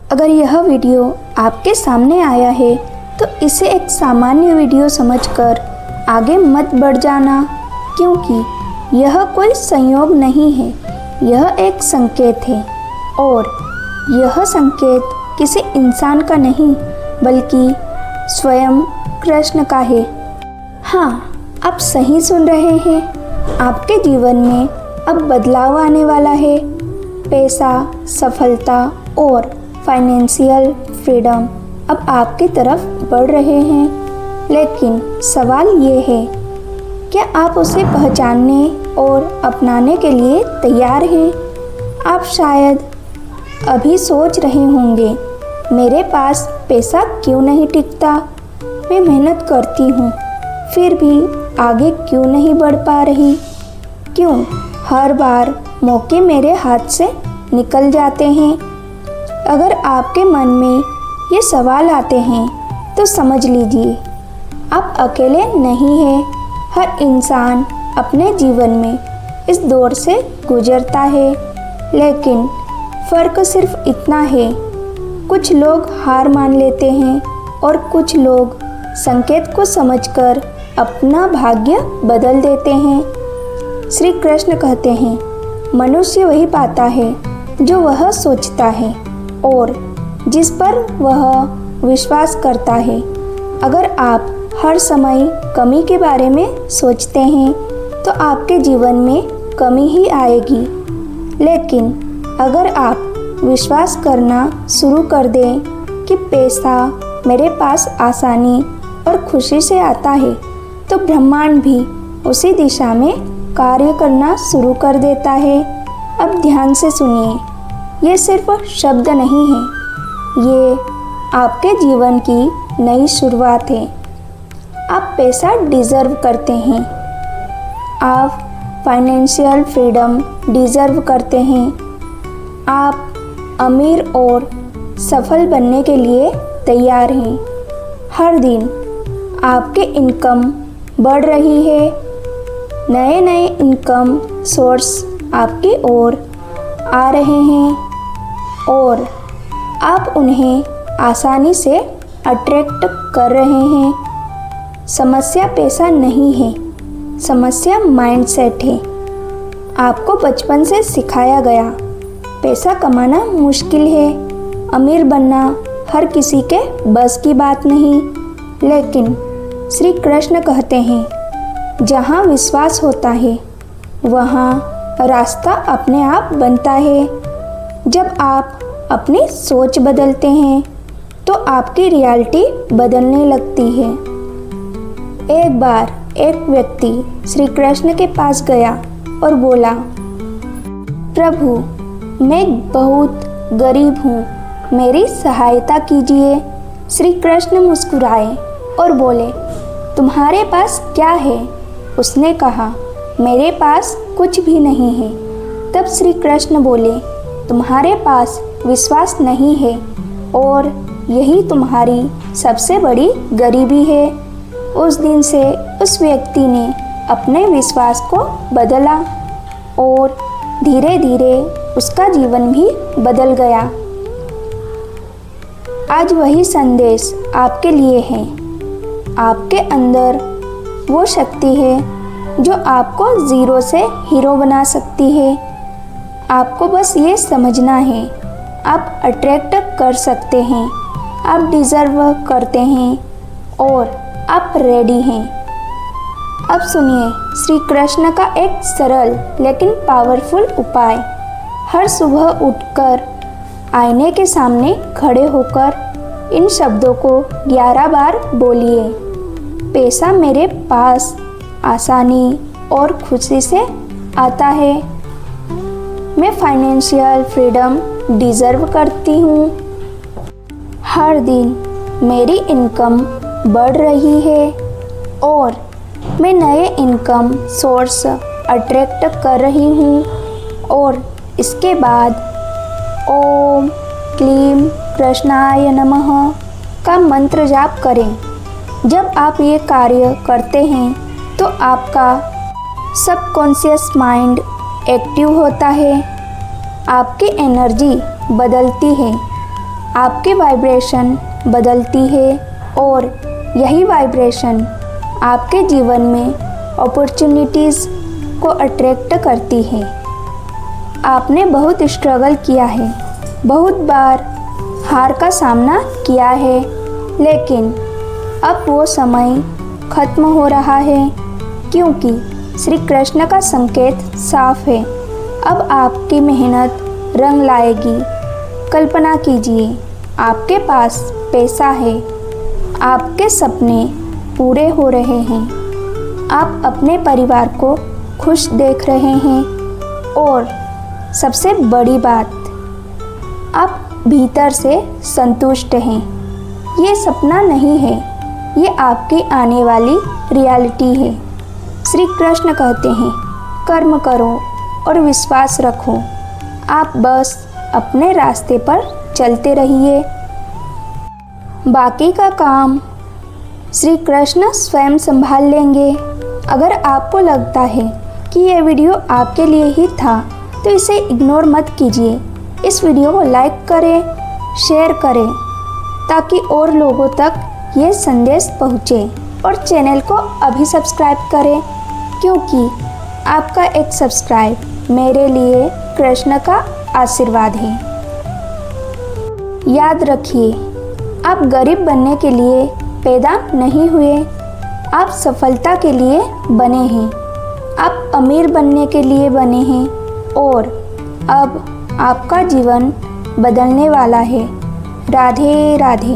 अगर यह वीडियो आपके सामने आया है तो इसे एक सामान्य वीडियो समझकर आगे मत बढ़ जाना, क्योंकि यह कोई संयोग नहीं है, यह एक संकेत है और यह संकेत किसी इंसान का नहीं बल्कि स्वयं कृष्ण का है। हाँ, आप सही सुन रहे हैं। आपके जीवन में अब बदलाव आने वाला है। पैसा, सफलता और फाइनेंशियल फ्रीडम अब आपकी तरफ बढ़ रहे हैं। लेकिन सवाल ये है, क्या आप उसे पहचानने और अपनाने के लिए तैयार हैं? आप शायद अभी सोच रहे होंगे, मेरे पास पैसा क्यों नहीं टिकता? मैं मेहनत करती हूँ, फिर भी आगे क्यों नहीं बढ़ पा रही? क्यों हर बार मौके मेरे हाथ से निकल जाते हैं? अगर आपके मन में ये सवाल आते हैं तो समझ लीजिए, आप अकेले नहीं हैं। हर इंसान अपने जीवन में इस दौर से गुजरता है, लेकिन फ़र्क सिर्फ इतना है, कुछ लोग हार मान लेते हैं और कुछ लोग संकेत को समझकर अपना भाग्य बदल देते हैं। श्री कृष्ण कहते हैं, मनुष्य वही पाता है जो वह सोचता है और जिस पर वह विश्वास करता है। अगर आप हर समय कमी के बारे में सोचते हैं तो आपके जीवन में कमी ही आएगी। लेकिन अगर आप विश्वास करना शुरू कर दें कि पैसा मेरे पास आसानी और खुशी से आता है, तो ब्रह्मांड भी उसी दिशा में कार्य करना शुरू कर देता है। अब ध्यान से सुनिए, ये सिर्फ शब्द नहीं है, ये आपके जीवन की नई शुरुआत है। आप पैसा डिज़र्व करते हैं, आप फाइनेंशियल फ्रीडम डिज़र्व करते हैं, आप अमीर और सफल बनने के लिए तैयार हैं। हर दिन आपके इनकम बढ़ रही है, नए नए इनकम सोर्स आपकी ओर आ रहे हैं और आप उन्हें आसानी से अट्रैक्ट कर रहे हैं। समस्या पैसा नहीं है, समस्या माइंडसेट है। आपको बचपन से सिखाया गया, पैसा कमाना मुश्किल है, अमीर बनना हर किसी के बस की बात नहीं। लेकिन श्री कृष्ण कहते हैं, जहाँ विश्वास होता है वहाँ रास्ता अपने आप बनता है। जब आप अपनी सोच बदलते हैं तो आपकी रियलिटी बदलने लगती है। एक बार एक व्यक्ति श्री कृष्ण के पास गया और बोला, प्रभु, मैं बहुत गरीब हूँ, मेरी सहायता कीजिए। श्री कृष्ण मुस्कुराए और बोले, तुम्हारे पास क्या है? उसने कहा, मेरे पास कुछ भी नहीं है। तब श्री कृष्ण बोले, तुम्हारे पास विश्वास नहीं है और यही तुम्हारी सबसे बड़ी गरीबी है। उस दिन से उस व्यक्ति ने अपने विश्वास को बदला और धीरे धीरे उसका जीवन भी बदल गया। आज वही संदेश आपके लिए है। आपके अंदर वो शक्ति है जो आपको ज़ीरो से हीरो बना सकती है। आपको बस ये समझना है, आप अट्रैक्ट कर सकते हैं, आप डिज़र्व करते हैं और आप रेडी हैं। अब सुनिए श्री कृष्ण का एक सरल लेकिन पावरफुल उपाय। हर सुबह उठकर आईने के सामने खड़े होकर इन शब्दों को 11 बार बोलिए, पैसा मेरे पास आसानी और खुशी से आता है, मैं फाइनेंशियल फ्रीडम डिज़र्व करती हूँ, हर दिन मेरी इनकम बढ़ रही है और मैं नए इनकम सोर्स अट्रैक्ट कर रही हूँ। और इसके बाद ओम क्लीम कृष्णाय नमः का मंत्र जाप करें। जब आप ये कार्य करते हैं तो आपका सबकॉन्शियस माइंड एक्टिव होता है, आपकी एनर्जी बदलती है, आपकी वाइब्रेशन बदलती है और यही वाइब्रेशन आपके जीवन में अपॉर्चुनिटीज़ को अट्रैक्ट करती है। आपने बहुत स्ट्रगल किया है, बहुत बार हार का सामना किया है, लेकिन अब वो समय खत्म हो रहा है क्योंकि श्री कृष्ण का संकेत साफ है। अब आपकी मेहनत रंग लाएगी। कल्पना कीजिए, आपके पास पैसा है, आपके सपने पूरे हो रहे हैं, आप अपने परिवार को खुश देख रहे हैं और सबसे बड़ी बात, आप भीतर से संतुष्ट हैं। ये सपना नहीं है, ये आपकी आने वाली रियलिटी है। श्री कृष्ण कहते हैं, कर्म करो और विश्वास रखो। आप बस अपने रास्ते पर चलते रहिए, बाकी का काम श्री कृष्ण स्वयं संभाल लेंगे। अगर आपको लगता है कि यह वीडियो आपके लिए ही था तो इसे इग्नोर मत कीजिए। इस वीडियो को लाइक करें, शेयर करें ताकि और लोगों तक ये संदेश पहुँचे और चैनल को अभी सब्सक्राइब करें क्योंकि आपका एक सब्सक्राइब मेरे लिए कृष्ण का आशीर्वाद है। याद रखिए, आप गरीब बनने के लिए पैदा नहीं हुए, आप सफलता के लिए बने हैं, आप अमीर बनने के लिए बने हैं और अब आपका जीवन बदलने वाला है। राधे राधे।